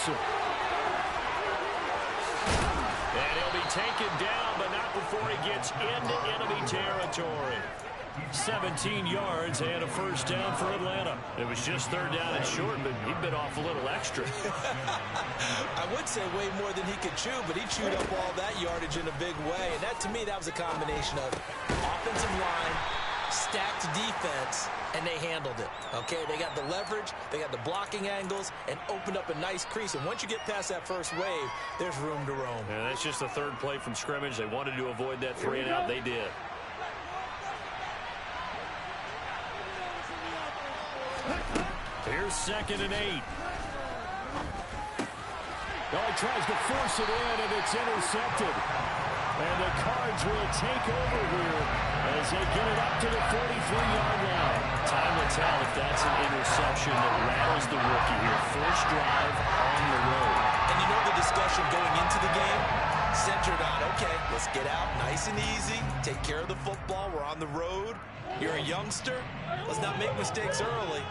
Patterson. And he'll be taken down, but not before he gets into enemy territory. 17 yards and a first down for Atlanta. It was just third down and short, but he bit off a little extra. I would say way more than he could chew, but he chewed up all that yardage in a big way. And that, to me, that was a combination of offensive line, stacked defense, and they handled it. Okay, they got the leverage, they got the blocking angles, and opened up a nice crease. And once you get past that first wave, there's room to roam. And that's just the third play from scrimmage. They wanted to avoid that 3-and-out. They did. Here's 2nd and 8. Oh, he tries to force it in, and it's intercepted. And the Cards will take over here as they get it up to the 43-yard line. Time will tell if that's an interception that rattles the rookie here. First drive on the road. And you know the discussion going into the game? Centered on, okay, let's get out nice and easy, take care of the football, we're on the road. You're a youngster, let's not make mistakes early.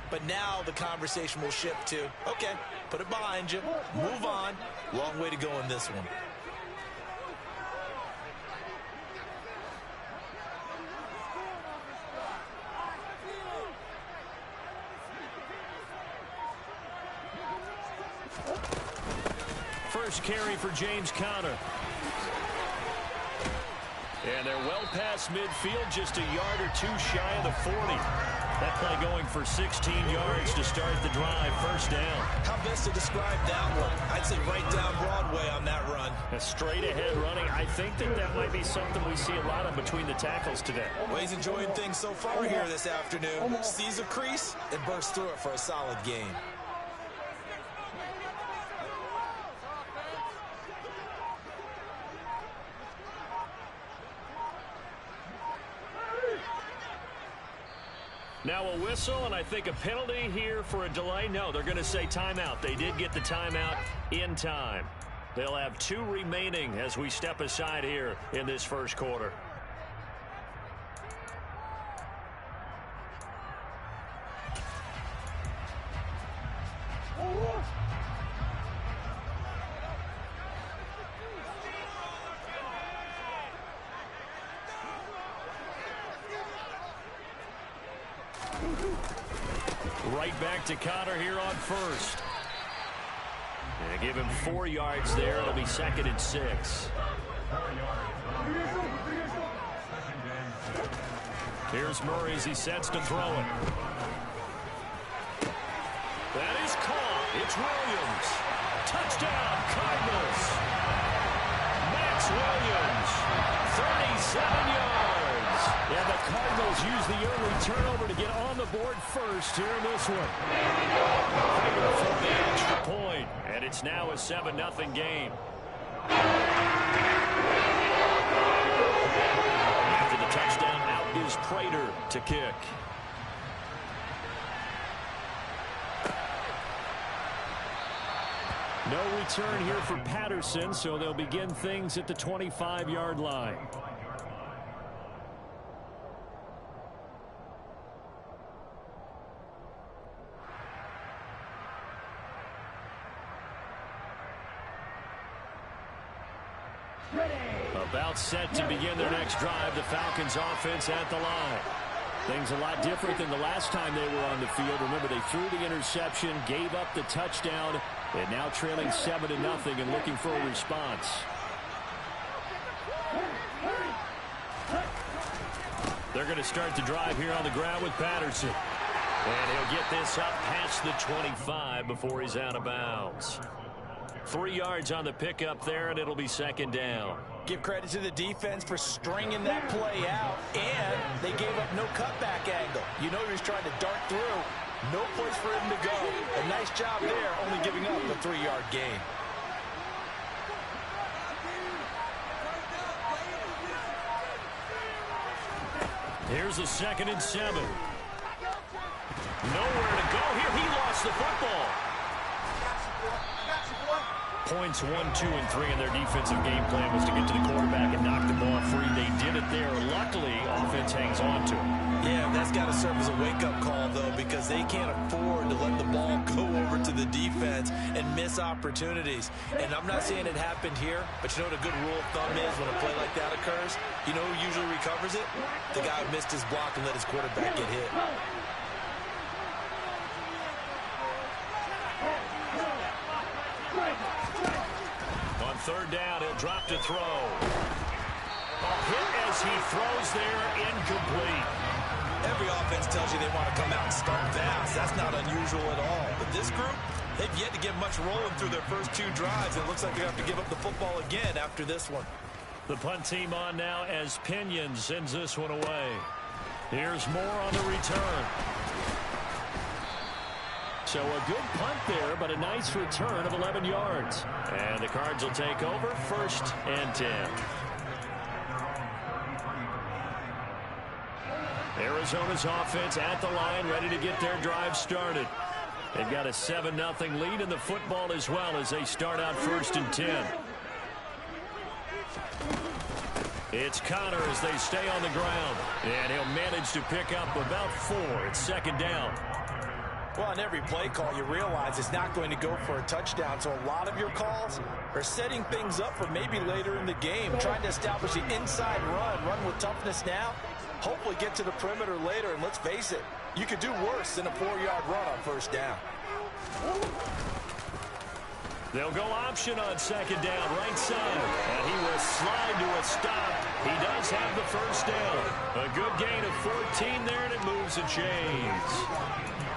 But now the conversation will shift to, okay, put it behind you, move on. Long way to go in this one. First carry for James Conner. And they're well past midfield, just a yard or two shy of the 40. That play going for 16 yards to start the drive. First down. How best to describe that one? I'd say right down Broadway on that run. A straight ahead running. I think that might be something we see a lot of between the tackles today. Well, he's enjoying things so far here this afternoon. Sees a crease and bursts through it for a solid gain. Now a whistle, and I think a penalty here for a delay. No, they're going to say timeout. They did get the timeout in time. They'll have 2 remaining as we step aside here in this first quarter. Right back to Conner here on first. And give him 4 yards there. It'll be 2nd and 6. Here's Murray as he sets to throw it. That is caught. It's Williams. Touchdown, Cardinals. Max Williams, 37 yards. And the Cardinals use the early turnover to get on the board first here in this one. For the extra point, and it's now a 7-0 game. After the touchdown, out is Prater to kick. No return here for Patterson, so they'll begin things at the 25-yard line. About set to begin their next drive. The Falcons offense at the line. Things a lot different than the last time they were on the field. Remember, they threw the interception, gave up the touchdown, and now trailing 7-0 and looking for a response. They're going to start the drive here on the ground with Patterson. And he'll get this up past the 25 before he's out of bounds. 3 yards on the pickup there, and it'll be 2nd down. Give credit to the defense for stringing that play out, and they gave up no cutback angle. You know he was trying to dart through. No place for him to go. A nice job there, only giving up a 3-yard gain. Here's a 2nd and 7. Nowhere to go here. He lost the football. Points 1, 2, and 3 in their defensive game plan was to get to the quarterback and knock the ball free. They did it there. Luckily, offense hangs on to it. Yeah, that's got to serve as a wake-up call, though, because they can't afford to let the ball go over to the defense and miss opportunities. And I'm not saying it happened here, but you know what a good rule of thumb is when a play like that occurs? You know who usually recovers it? The guy who missed his block and let his quarterback get hit. On third down, he'll drop to throw. A hit as he throws there, incomplete. Every offense tells you they want to come out and start fast. That's not unusual at all. But this group, they've yet to get much rolling through their first 2 drives. And it looks like they have to give up the football again after this one. The punt team on now as Pinion sends this one away. Here's Moore on the return. So a good punt there, but a nice return of 11 yards. And the Cards will take over, 1st and 10. Arizona's offense at the line, ready to get their drive started. They've got a 7-0 lead in the football as well as they start out 1st and 10. It's Connor as they stay on the ground. And he'll manage to pick up about 4. It's 2nd down. Well, on every play call, you realize it's not going to go for a touchdown. So a lot of your calls are setting things up for maybe later in the game, trying to establish the inside run with toughness now. Hopefully get to the perimeter later, and let's face it, you could do worse than a 4-yard run on 1st down. They'll go option on 2nd down, right side. And he will slide to a stop. He does have the 1st down. A good gain of 14 there, and it moves the chains.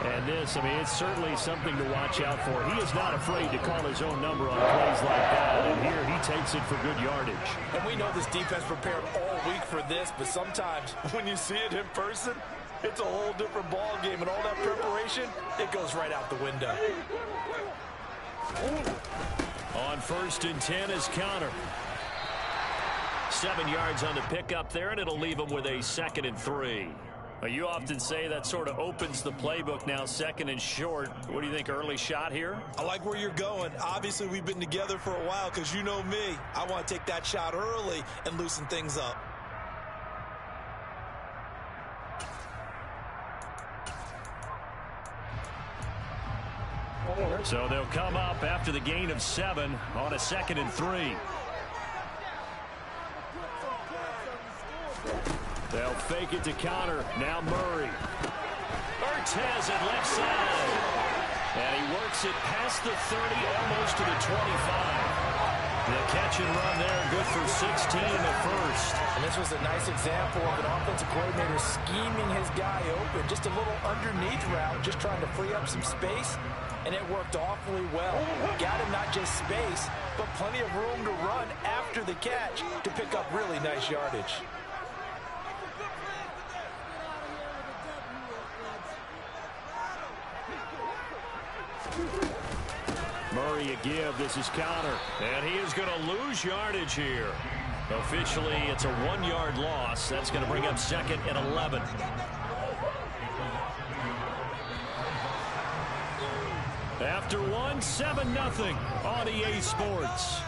And this, I mean, it's certainly something to watch out for. He is not afraid to call his own number on plays like that. And here he takes it for good yardage. And we know this defense prepared all week for this, but sometimes when you see it in person, it's a whole different ball game. And all that preparation, it goes right out the window. On 1st and 10 is Connor. 7 yards on the pickup there, and it'll leave him with a 2nd and 3. You often say that sort of opens the playbook now, 2nd and short. What do you think, early shot here? I like where you're going. Obviously, we've been together for a while because you know me. I want to take that shot early and loosen things up. So they'll come up after the gain of 7 on a 2nd and 3. They'll fake it to Connor. Now Murray. Urtez at left side. And he works it past the 30, almost to the 25. The catch and run there, good for 16 at 1st. And this was a nice example of an offensive coordinator scheming his guy open. Just a little underneath route, just trying to free up some space. And it worked awfully well. Got him not just space, but plenty of room to run after the catch to pick up really nice yardage. Murray a give. This is Connor. And he is going to lose yardage here. Officially, it's a 1-yard loss. That's going to bring up 2nd and 11. After 1, 7-0 on EA Sports.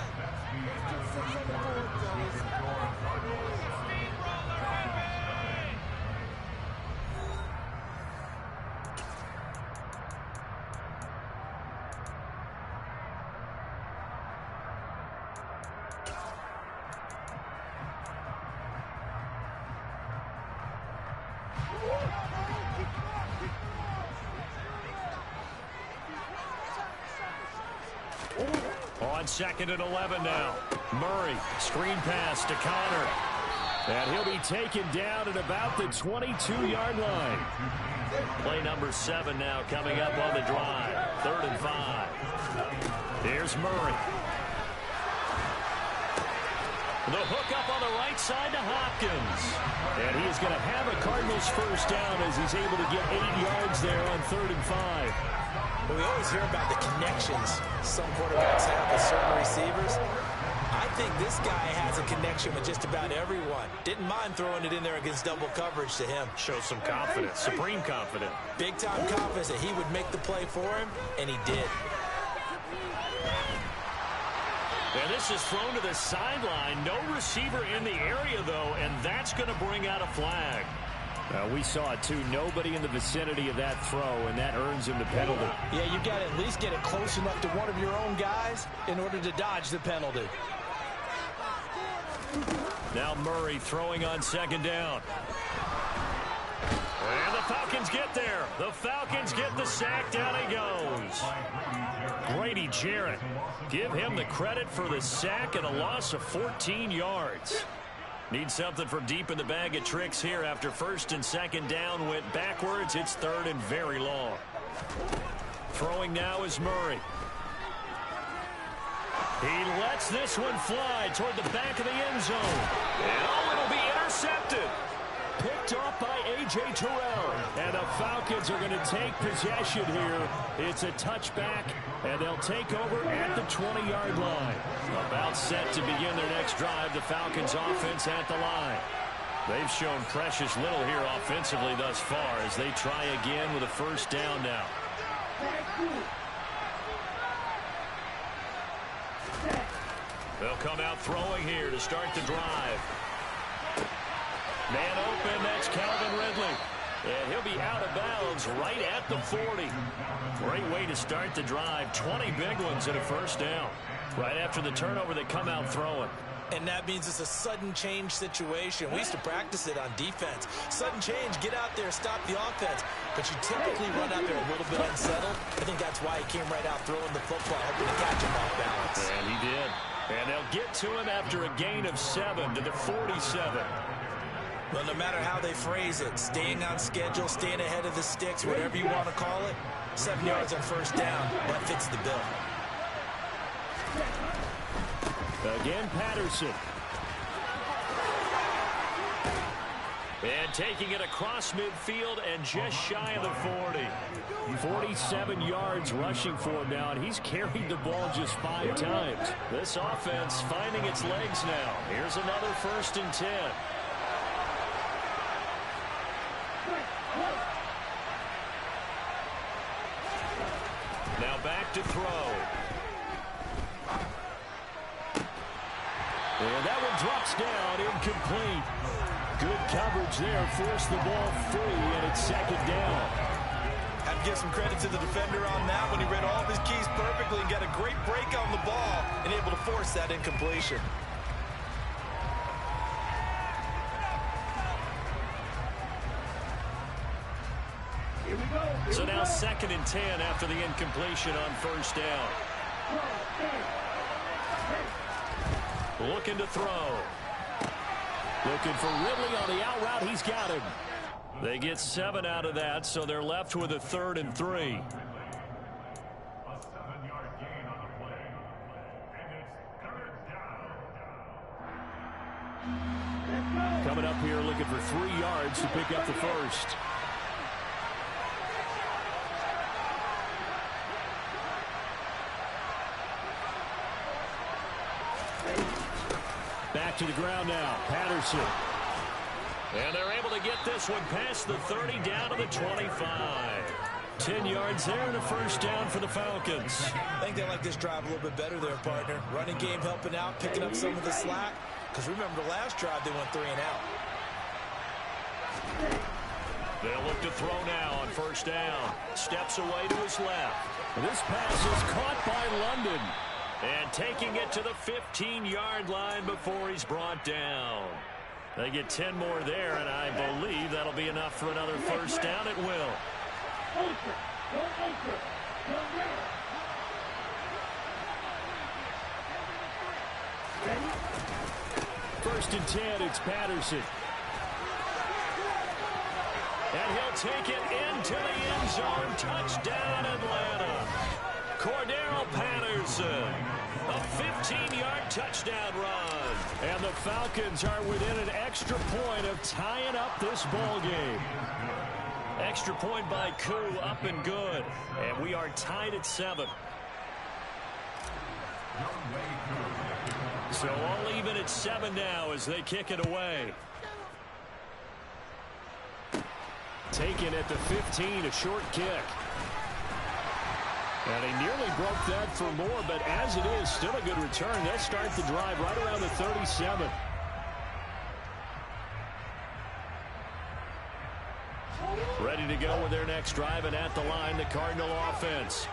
On 2nd and 11 now. Murray, screen pass to Connor. And he'll be taken down at about the 22-yard line. Play number 7 now coming up on the drive. 3rd and 5. Here's Murray. The hook up on the right side to Hopkins. And he is going to have a Cardinals 1st down as he's able to get 8 yards there on 3rd and 5. Well, we always hear about the connections some quarterbacks have with certain receivers. I think this guy has a connection with just about everyone. Didn't mind throwing it in there against double coverage to him. Shows some confidence, supreme confidence. Big-time confidence that he would make the play for him, and he did. And this is thrown to the sideline. No receiver in the area, though, and that's going to bring out a flag. We saw it, too. Nobody in the vicinity of that throw, and that earns him the penalty. Yeah, you've got to at least get it close enough to one of your own guys in order to dodge the penalty. Now Murray throwing on second down. And the Falcons get there. The Falcons get the sack. Down he goes. Grady Jarrett. Give him the credit for the sack and a loss of 14 yards. Need something from deep in the bag of tricks here after first and second down went backwards. It's third and very long. Throwing now is Murray. He lets this one fly toward the back of the end zone. And oh, it'll be intercepted. Picked off by A.J. Terrell. And the Falcons are going to take possession here. It's a touchback, and they'll take over at the 20-yard line. About set to begin their next drive, the Falcons offense at the line. They've shown precious little here offensively thus far as they try again with a first down now. They'll come out throwing here to start the drive. Man open, that's Calvin Ridley. And he'll be out of bounds right at the 40. Great way to start the drive. 20 big ones and a first down. Right after the turnover, they come out throwing. And that means it's a sudden change situation. We used to practice it on defense. Sudden change, get out there, stop the offense. But you typically run out there a little bit unsettled. I think that's why he came right out throwing the football, hoping to catch him off balance. And he did. And they'll get to him after a gain of 7 to the 47. Well, no matter how they phrase it, staying on schedule, staying ahead of the sticks, whatever you want to call it, 7 yards on first down, that fits the bill. Again, Patterson. And taking it across midfield and just shy of the 40. 47 yards rushing for him now, and he's carried the ball just 5 times. This offense finding its legs now. Here's another first and 10. Now back to throw. And that one drops down, incomplete. Good coverage there, forced the ball free, and it's second down. Have to give some credit to the defender on that when he read all of his keys perfectly and got a great break on the ball and able to force that incompletion. So now second and 10 after the incompletion on first down. Looking to throw. Looking for Ridley on the out route. He's got him. They get 7 out of that, so they're left with a 3rd and 3. Coming up here looking for 3 yards to pick up the first. Back to the ground now. Patterson. And they're able to get this one past the 30 down to the 25. 10 yards there and a first down for the Falcons. I think they like this drive a little bit better there, partner. Running game helping out, picking up some of the slack. Because remember the last drive they went 3 and out. They'll look to throw now on first down. Steps away to his left. This pass is caught by London. And taking it to the 15-yard line before he's brought down. They get 10 more there, and I believe that'll be enough for another first down. It will. First and 10, it's Patterson. And he'll take it into the end zone. Touchdown, Atlanta. Cordero Patterson. A 15-yard touchdown run. And the Falcons are within an extra point of tying up this ball game. Extra point by Koo, up and good. And we are tied at 7. So all even at 7 now as they kick it away. Taken at the 15, a short kick. And he nearly broke that for more, but as it is, still a good return. They'll start the drive right around the 37. Ready to go with their next drive, and at the line, the Cardinal offense.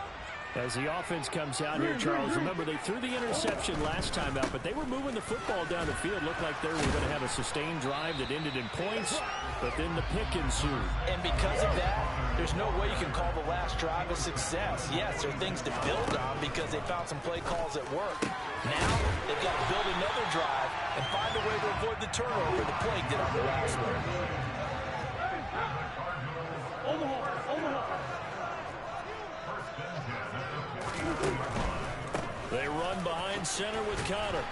As the offense comes out here, Charles, remember they threw the interception last time out, but they were moving the football down the field. Looked like they were going to have a sustained drive that ended in points, but then the pick ensued. And because of that, there's no way you can call the last drive a success. Yes, there are things to build on because they found some play calls at work. Now, they've got to build another drive and find a way to avoid the turnover the Plague did on the last one. They run behind center with Conner.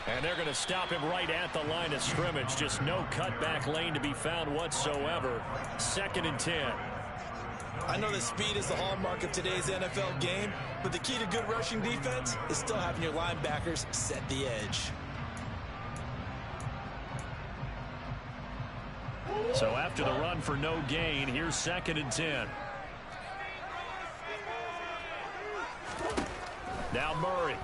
And they're going to stop him right at the line of scrimmage. Just no cutback lane to be found whatsoever. 2nd and 10. I know that speed is the hallmark of today's NFL game, but the key to good rushing defense is still having your linebackers set the edge. So after the run for no gain, here's 2nd and 10. Now Murray.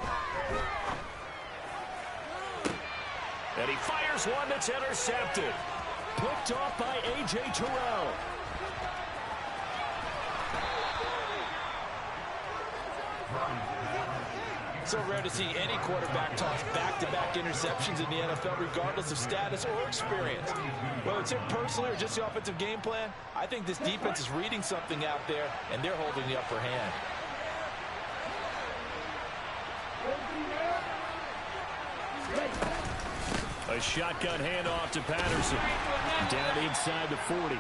And he fires one that's intercepted. Picked off by A.J. Terrell. So rare to see any quarterback toss back-to-back interceptions in the NFL, regardless of status or experience. Whether it's him personally or just the offensive game plan, I think this defense is reading something out there, and they're holding the upper hand. A shotgun handoff to Patterson. Down inside the 40.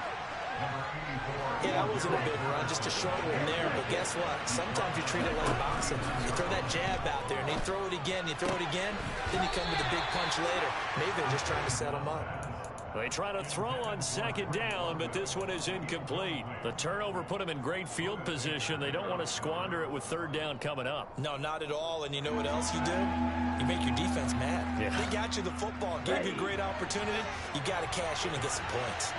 Yeah, that wasn't a big run, just a short one there. But guess what? Sometimes you treat it like boxing. You throw that jab out there, and you throw it again, then you come with a big punch later. Maybe they're just trying to set him up. They try to throw on 2nd down, but this one is incomplete. The turnover put them in great field position. They don't want to squander it with 3rd down coming up. No, not at all. And you know what else you do? You make your defense mad. Yeah. They got you the football, gave you a great opportunity. You got to cash in and get some points.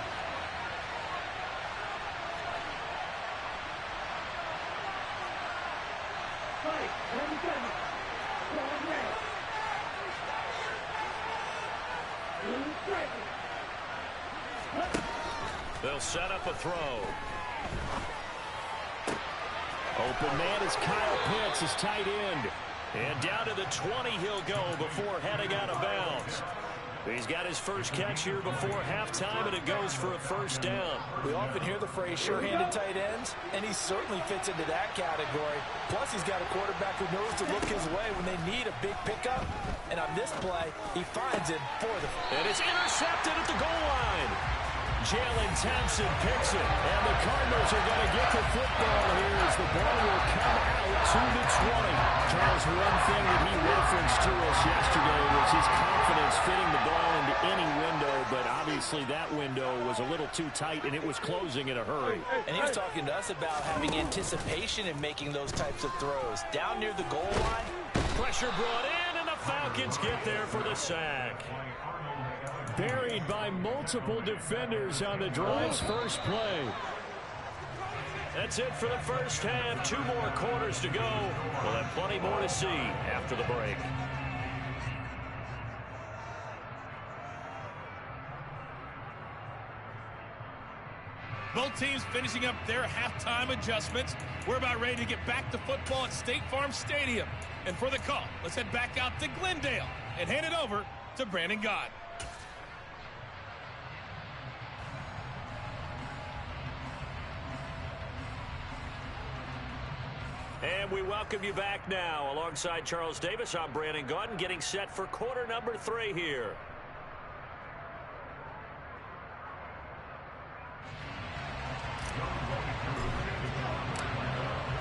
They'll set up a throw. Open man is Kyle Pitts, his tight end. And down to the 20 he'll go before heading out of bounds. He's got his first catch here before halftime, and it goes for a 1st down. We often hear the phrase sure-handed tight ends, and he certainly fits into that category. Plus, he's got a quarterback who knows to look his way when they need a big pickup. And on this play, he finds it for the... And it's intercepted at the goal line. Jalen Thompson picks it, and the Cardinals are going to get the football here as the ball will come out to the 20. Charles, one thing that he referenced to us yesterday was his confidence fitting the ball into any window, but obviously that window was a little too tight, and it was closing in a hurry. And he was talking to us about having anticipation in making those types of throws. Down near the goal line. Pressure brought in, and the Falcons get there for the sack. Buried by multiple defenders on the drive's first play. That's it for the first half. 2 more quarters to go. We'll have plenty more to see after the break. Both teams finishing up their halftime adjustments. We're about ready to get back to football at State Farm Stadium. And for the call, let's head back out to Glendale and hand it over to Brandon Gaudin. And we welcome you back now. Alongside Charles Davis, I'm Brandon Gaudin, getting set for quarter number 3 here.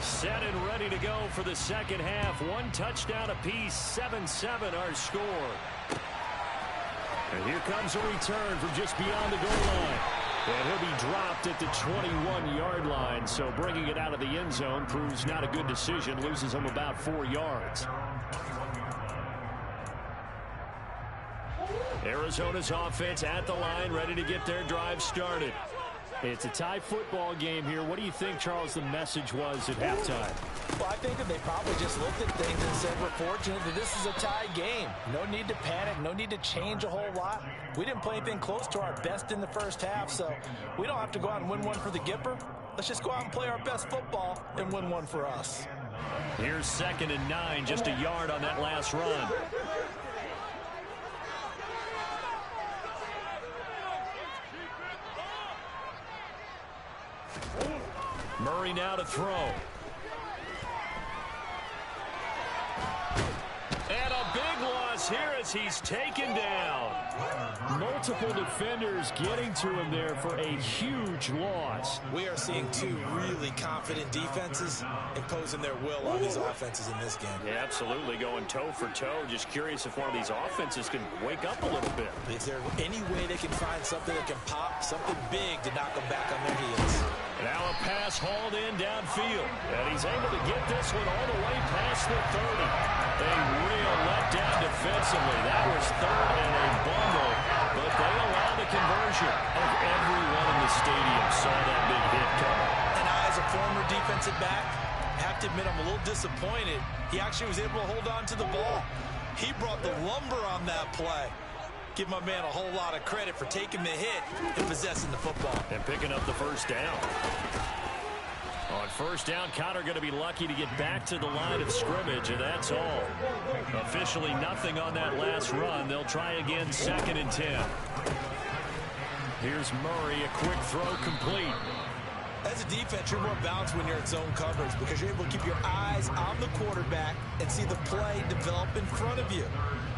Set and ready to go for the second half. 1 touchdown apiece, 7-7 our score. And here comes a return from just beyond the goal line. And he'll be dropped at the 21-yard line, so bringing it out of the end zone proves not a good decision. Loses him about 4 yards. Arizona's offense at the line, ready to get their drive started. It's a tie football game here. What do you think, Charles, the message was at halftime? Well, I think that they probably just looked at things and said, we're fortunate that this is a tie game. No need to panic. No need to change a whole lot. We didn't play anything close to our best in the first half, so we don't have to go out and win one for the Gipper. Let's just go out and play our best football and win one for us. Here's 2nd and 9, just a yard on that last run. Murray now to throw. And a big loss here as he's taken down. Multiple defenders getting to him there for a huge loss. We are seeing two really confident defenses imposing their will on these offenses in this game. Yeah, absolutely, going toe for toe. Just curious if one of these offenses can wake up a little bit. Is there any way they can find something that can pop, something big to knock them back on their heels? Now a pass hauled in downfield. And he's able to get this one all the way past the 30. A real letdown defensively. That was 3rd and a bundle. But they allow the conversion. Of everyone in the stadium saw that big hit coming. And I, as a former defensive back, have to admit I'm a little disappointed. He actually was able to hold on to the ball. He brought the lumber on that play. Give my man a whole lot of credit for taking the hit and possessing the football. And picking up the first down. On first down, Conner going to be lucky to get back to the line of scrimmage, and that's all. Officially nothing on that last run. They'll try again 2nd and 10. Here's Murray, a quick throw complete. As a defense, you're more balanced when you're in zone coverage because you're able to keep your eyes on the quarterback and see the play develop in front of you.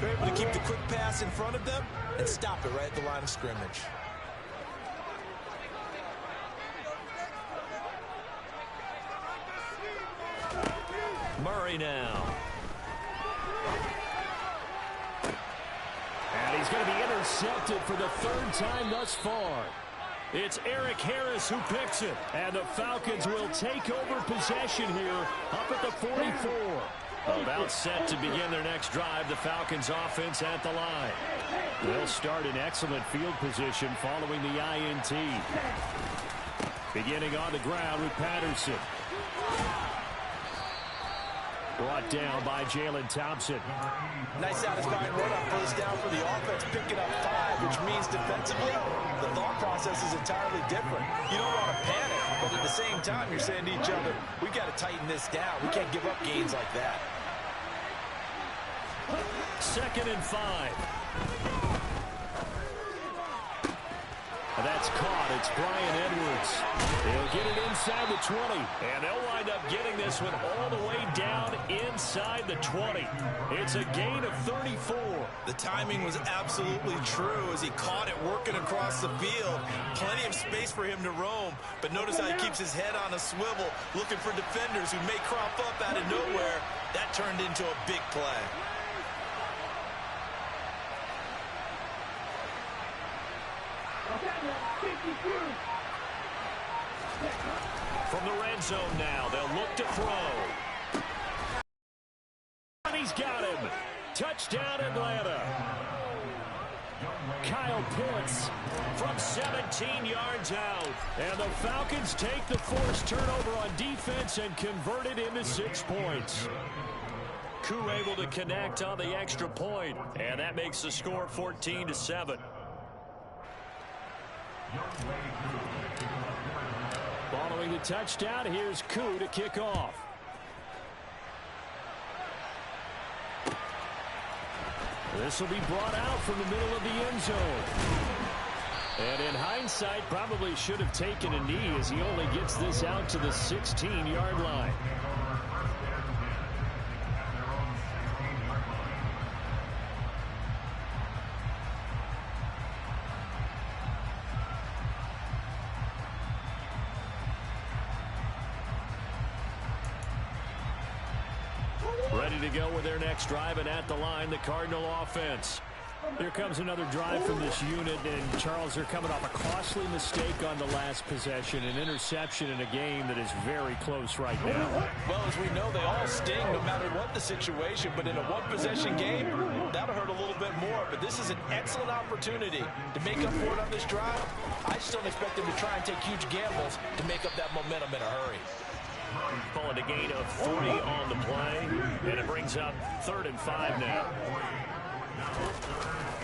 You're able to keep the quick pass in front of them and stop it right at the line of scrimmage. Murray now. And he's going to be intercepted for the 3rd time thus far. It's Eric Harris who picks it. And the Falcons will take over possession here up at the 44. About set to begin their next drive, the Falcons offense at the line. They'll start in excellent field position following the INT. Beginning on the ground with Patterson. Brought down by Jalen Thompson. Nice satisfying run on first down for the offense, picking up 5, which means defensively, the thought process is entirely different. You don't want to panic, but at the same time, you're saying to each other, we got to tighten this down. We can't give up gains like that. 2nd and 5. That's caught. It's Brian Edwards. He'll get it inside the 20. And they'll wind up getting this one all the way down inside the 20. It's a gain of 34. The timing was absolutely true as he caught it working across the field. Plenty of space for him to roam. But notice how he keeps his head on a swivel, looking for defenders who may crop up out of nowhere. That turned into a big play. From the red zone now, they'll look to throw. And he's got him. Touchdown, Atlanta. Kyle Pitts from 17 yards out. And the Falcons take the forced turnover on defense and convert it into 6 points. Koo able to connect on the extra point. And that makes the score 14-7. Following the touchdown, here's Koo to kick off. This will be brought out from the middle of the end zone. And in hindsight, probably should have taken a knee as he only gets this out to the 16-yard line. Ready to go with their next drive, and at the line, the Cardinal offense. Here comes another drive from this unit, and Charles, they're coming off a costly mistake on the last possession, an interception in a game that is very close right now. Well, as we know, they all sting no matter what the situation, but in a one-possession game, that'll hurt a little bit more. But this is an excellent opportunity to make up for it on this drive. I just don't expect them to try and take huge gambles to make up that momentum in a hurry. Calling a gain of 3 on the play, and it brings up 3rd and 5 now.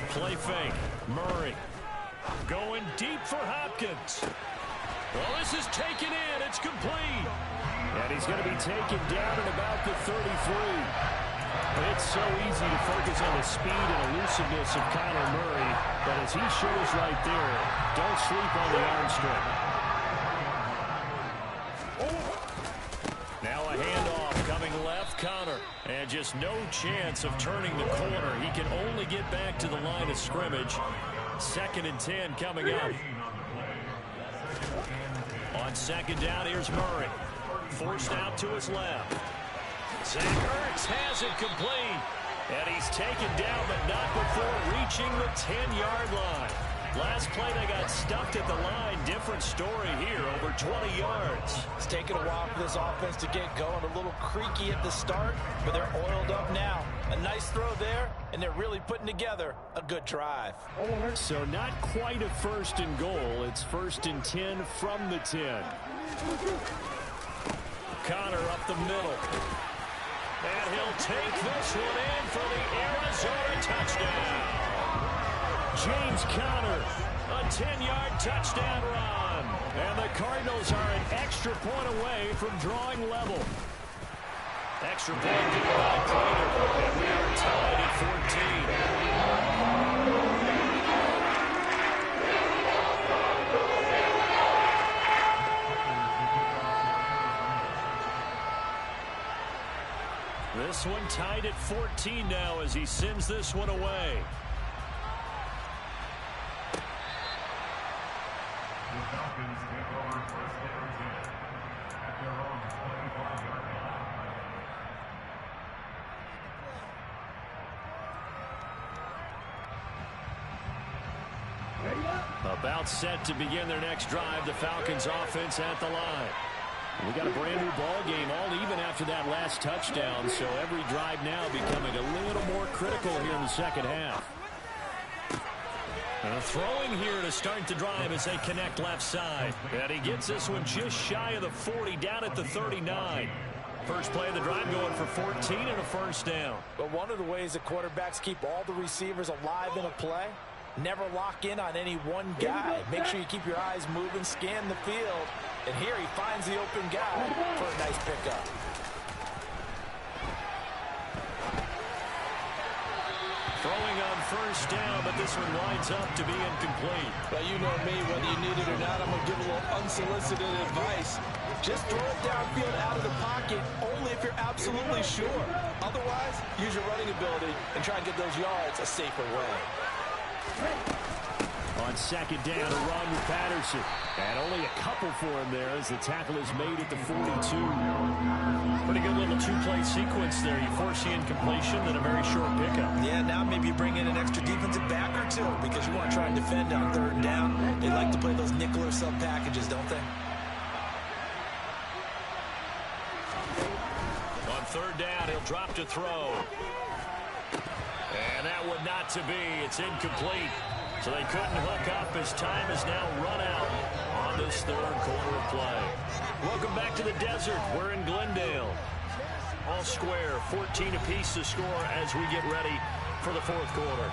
Play fake. Murray going deep for Hopkins. Well, this is taken in. It's complete. And he's going to be taken down at about the 33. It's so easy to focus on the speed and elusiveness of Kyler Murray, but as he shows right there, don't sleep on the arm strength. Now a handoff coming left, Connor. And just no chance of turning the corner. He can only get back to the line of scrimmage. 2nd and 10 coming up. On 2nd down, here's Murray. Forced out to his left. Zach Ertz has it complete. And he's taken down, but not before reaching the 10-yard line. Last play, they got stuffed at the line. Different story here, over 20 yards. It's taken a while for this offense to get going. A little creaky at the start, but they're oiled up now. A nice throw there, and they're really putting together a good drive. So not quite a 1st and goal. It's 1st and 10 from the 10. Connor up the middle. And he'll take this one in for the Arizona touchdown. James Conner, a 10-yard touchdown run. And the Cardinals are an extra point away from drawing level. Extra point given by Prater. And we are tied at 14. This one tied at 14 now as he sends this one away. About set to begin their next drive, the Falcons offense at the line. We got a brand new ball game, all even after that last touchdown, so every drive now becoming a little more critical here in the 2nd half. And a throwing here to start the drive as they connect left side. And he gets this one just shy of the 40, down at the 39. First play of the drive going for 14 and a 1st down. But one of the ways that quarterbacks keep all the receivers alive in a play, never lock in on any one guy. Make sure you keep your eyes moving, scan the field. And here he finds the open guy for a nice pickup. Throwing on 1st down, but this one winds up to be incomplete. Well, you know me, whether you need it or not, I'm going to give a little unsolicited advice. Just throw it downfield out of the pocket only if you're absolutely sure. Otherwise, use your running ability and try and get those yards a safer way. On 2nd down, a run with Patterson. And only a couple for him there as the tackle is made at the 42. Pretty good little 2-play sequence there. You force the incompletion, then a very short pickup. Yeah, now maybe you bring in an extra defensive back or two because you want to try and defend on 3rd down. They like to play those nickel or sub packages, don't they? On 3rd down, he'll drop to throw. And that would not to be. It's incomplete. So they couldn't hook up as time has now run out on this 3rd quarter of play. Welcome back to the desert. We're in Glendale. All square, 14 apiece to score as we get ready for the 4th quarter.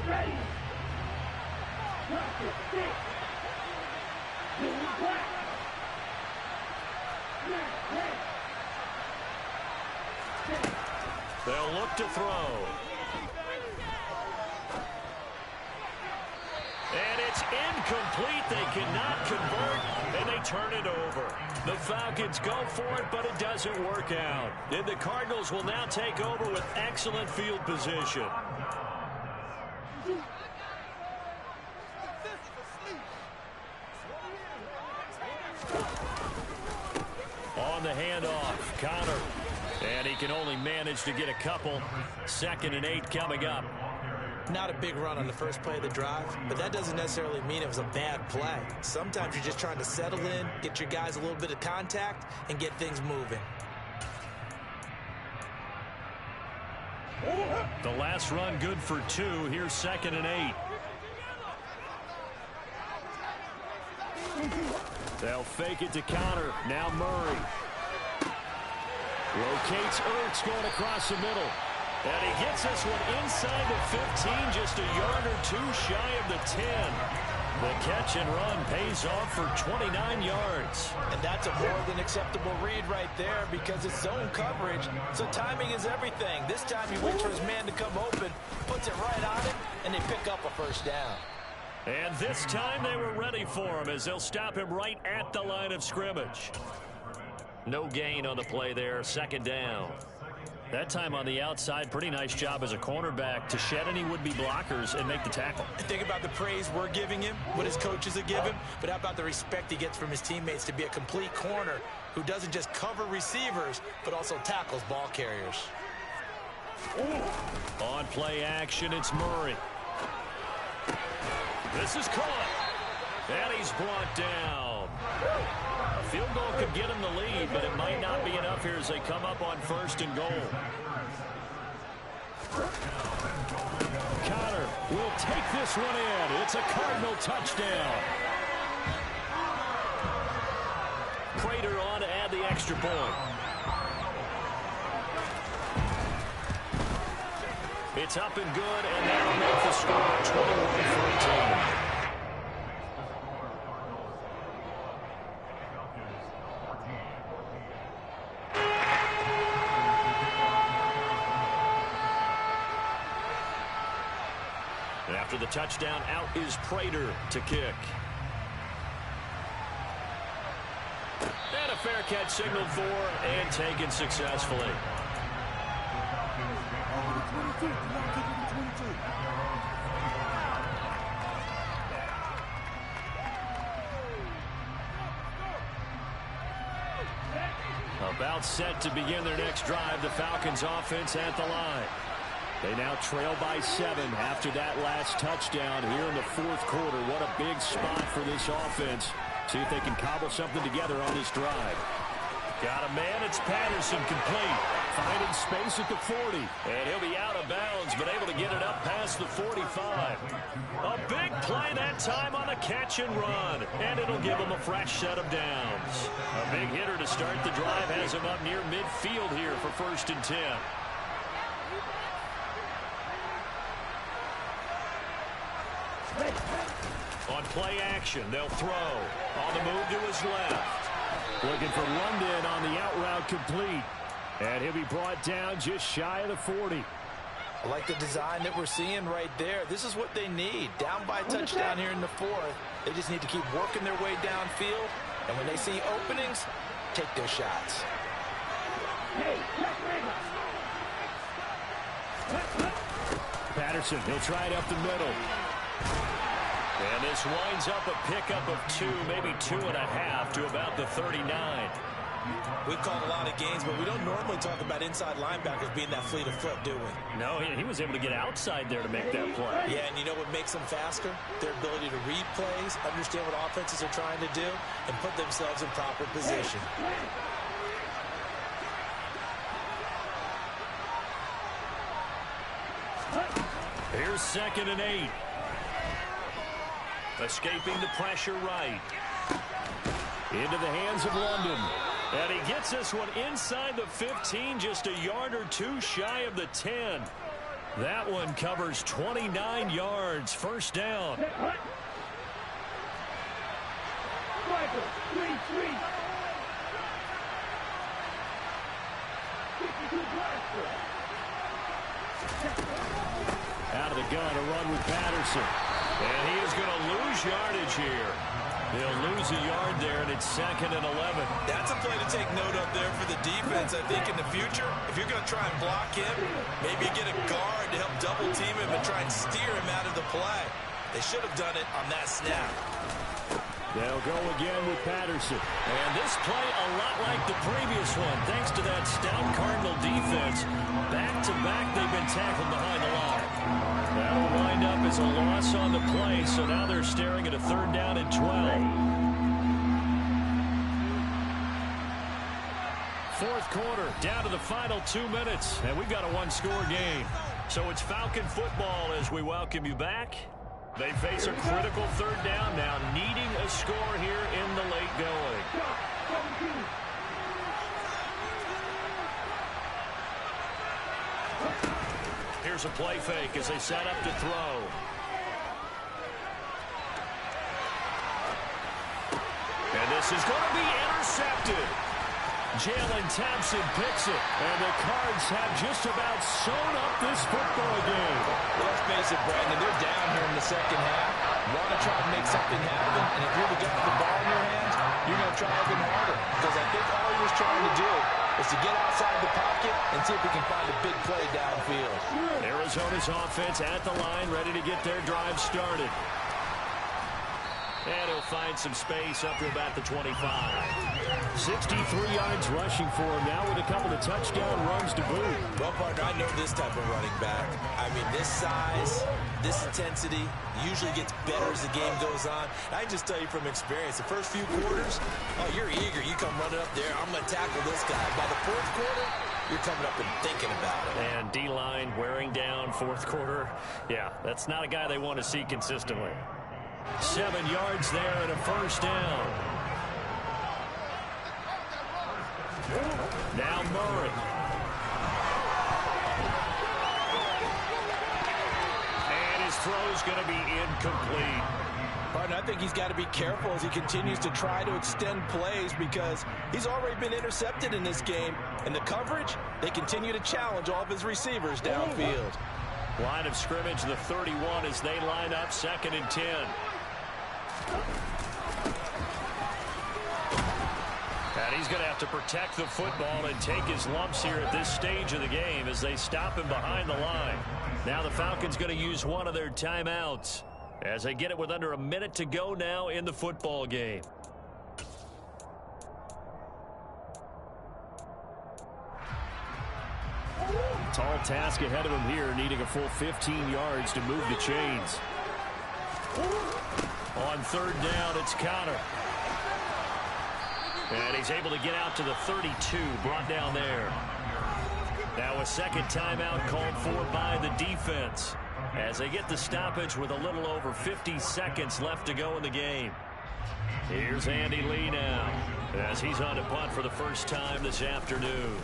Ready. They'll look to throw. And it's incomplete. They cannot convert, and they turn it over. The Falcons go for it, but it doesn't work out. And the Cardinals will now take over with excellent field position. on the handoff. Connor. And he can only manage to get a couple. 2nd and 8 coming up. Not a big run on the first play of the drive, but that doesn't necessarily mean it was a bad play. Sometimes you're just trying to settle in, get your guys a little bit of contact, and get things moving. The last run good for 2. Here's 2nd and 8. They'll fake it to Connor. Now Murray. Rotates Ertz going across the middle. And he gets this one inside the 15, just a yard or 2 shy of the 10. The catch and run pays off for 29 yards. And that's a more than acceptable read right there because it's zone coverage, so timing is everything. This time he waits for his man to come open, puts it right on him, and they pick up a first down. And this time they were ready for him as they'll stop him right at the line of scrimmage. No gain on the play there, 2nd down. That time on the outside, pretty nice job as a cornerback to shed any would-be blockers and make the tackle. Think about the praise we're giving him, what his coaches are giving, but how about the respect he gets from his teammates to be a complete corner who doesn't just cover receivers, but also tackles ball carriers. On play action, it's Murray. This is caught. And he's brought down. A field goal could get him the lead, but it might not be enough here as they come up on 1st and goal. Connor will take this one in. It's a Cardinal touchdown. Prater on to add the extra point. It's up and good, and that'll make the score 21-14. After the touchdown, out is Prater to kick. And a fair catch signaled for and taken successfully. About set to begin their next drive, the Falcons offense at the line. They now trail by 7 after that last touchdown here in the 4th quarter. What a big spot for this offense. See if they can cobble something together on this drive. Got a man, it's Patterson complete. Finding space at the 40. And he'll be out of bounds, but able to get it up past the 45. A big play that time on the catch and run. And it'll give him a fresh set of downs. A big hitter to start the drive has him up near midfield here for 1st and 10. On play action, they'll throw. On the move to his left. Looking for London on the out route complete. And he'll be brought down just shy of the 40. I like the design that we're seeing right there. This is what they need. Down by a touchdown here in the 4th. They just need to keep working their way downfield. And when they see openings, take their shots. Patterson, he'll try it up the middle. And this winds up a pickup of 2, maybe 2.5 to about the 39. We've called a lot of games, but we don't normally talk about inside linebackers being that fleet of foot, do we? No, he was able to get outside there to make that play. Yeah, and you know what makes them faster? Their ability to read plays, understand what offenses are trying to do, and put themselves in proper position. Here's 2nd and 8. Escaping the pressure right. Into the hands of London. And he gets this one inside the 15, just a yard or 2 shy of the 10. That one covers 29 yards. 1st down. Out of the gun, a run with Patterson. And he is going to lose yardage here. They'll lose a yard there, and it's 2nd and 11. That's a play to take note of there for the defense. I think in the future, if you're going to try and block him, maybe get a guard to help double team him and try and steer him out of the play. They should have done it on that snap. They'll go again with Patterson. And this play a lot like the previous one. Thanks to that stout Cardinal defense. Back-to-back, they've been tackled behind the line. That'll wind up as a loss on the play, so now they're staring at a 3rd down and 12. Fourth quarter, down to the final 2 minutes, and we've got a one-score game. So it's Falcon football as we welcome you back. They face a critical 3rd down now, needing a score here in the late going. Here's a play fake as they set up to throw. And this is going to be intercepted. Jalen Thompson picks it, and the Cards have just about sewn up this football game. Let's face it, Brandon, they're down here in the second half. Want to try to make something happen, and if you're the guy with the ball in your hands, you're going to try even harder, because I think all he was trying to do is to get outside the pocket and see if he can find a big play downfield. Arizona's offense at the line, ready to get their drive started. And he'll find some space up to about the 25. 63 yards rushing for him now with a couple of touchdown runs to boot. Well, partner, I know this type of running back. I mean, this size, this intensity usually gets better as the game goes on. I just tell you from experience, the first few quarters, oh, you're eager. You come running up there, I'm going to tackle this guy. By the fourth quarter, you're coming up and thinking about it. And D-line wearing down fourth quarter. Yeah, that's not a guy they want to see consistently. 7 yards there and a first down. Now Murray. And his throw's going to be incomplete. Partner, I think he's got to be careful as he continues to try to extend plays because he's already been intercepted in this game. And the coverage, they continue to challenge all of his receivers downfield. Line of scrimmage, the 31 as they line up 2nd and 10. And he's going to have to protect the football and take his lumps here at this stage of the game as they stop him behind the line. Now the Falcons going to use one of their timeouts as they get it with under a minute to go now in the football game. Tall task ahead of him here, needing a full 15 yards to move the chains. On 3rd down, it's Connor. And he's able to get out to the 32, brought down there. Now a second timeout called for by the defense as they get the stoppage with a little over 50 seconds left to go in the game. Here's Andy Lee now as he's on to punt for the first time this afternoon.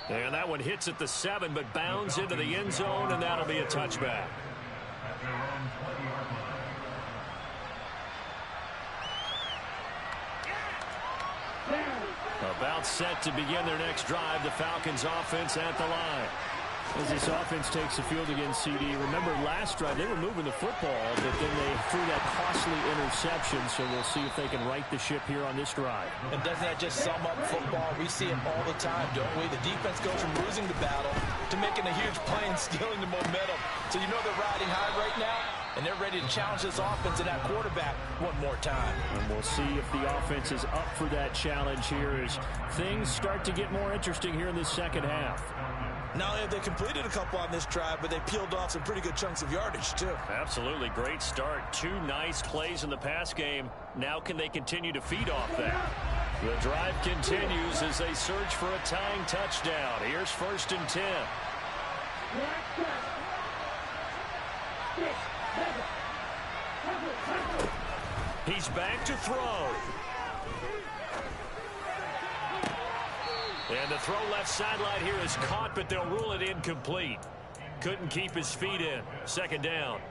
And that one hits at the 7, but bounds into the end zone, and that'll be a touchback. About set to begin their next drive, the Falcons offense at the line. As this offense takes the field against CD, remember last drive they were moving the football, but then they threw that costly interception, so we'll see if they can right the ship here on this drive. And doesn't that just sum up football? We see it all the time, don't we? The defense goes from losing the battle to making a huge play and stealing the momentum. So you know they're riding high right now, and they're ready to challenge this offense and that quarterback one more time. And we'll see if the offense is up for that challenge here as things start to get more interesting here in this second half. Not only have they completed a couple on this drive, but they peeled off some pretty good chunks of yardage, too. Absolutely. Great start. 2 nice plays in the pass game. Now can they continue to feed off that? The drive continues as they search for a tying touchdown. Here's 1st and 10. He's back to throw. And the throw left sideline here is caught, but they'll rule it incomplete. Couldn't keep his feet in. 2nd down.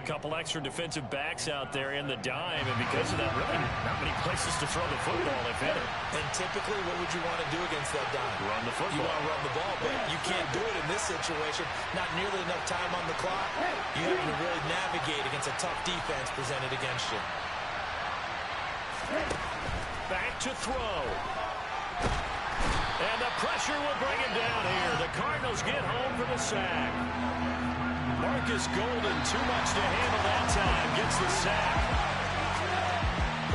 A couple extra defensive backs out there in the dime, and because of that, really not many places to throw the football, if any. And typically, what would you want to do against that dime? Run the football. You want to run the ball, but you can't do it in this situation. Not nearly enough time on the clock. You have to really navigate against a tough defense presented against you. Back to throw. And the pressure pressure will bring him down here. The Cardinals get home for the sack. Marcus Golden, too much to handle that time, gets the sack.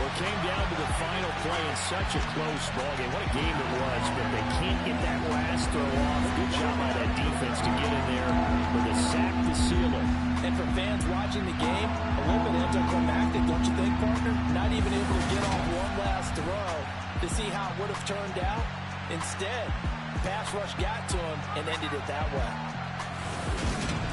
Well, it came down to the final play in such a close ball game. What a game it was, but they can't get that last throw off. Good job by that defense to get in there with a sack to seal it. And for fans watching the game, a little bit anticlimactic, don't you think, partner? Not even able to get off one last throw to see how it would have turned out. Instead, pass rush got to him and ended it that way.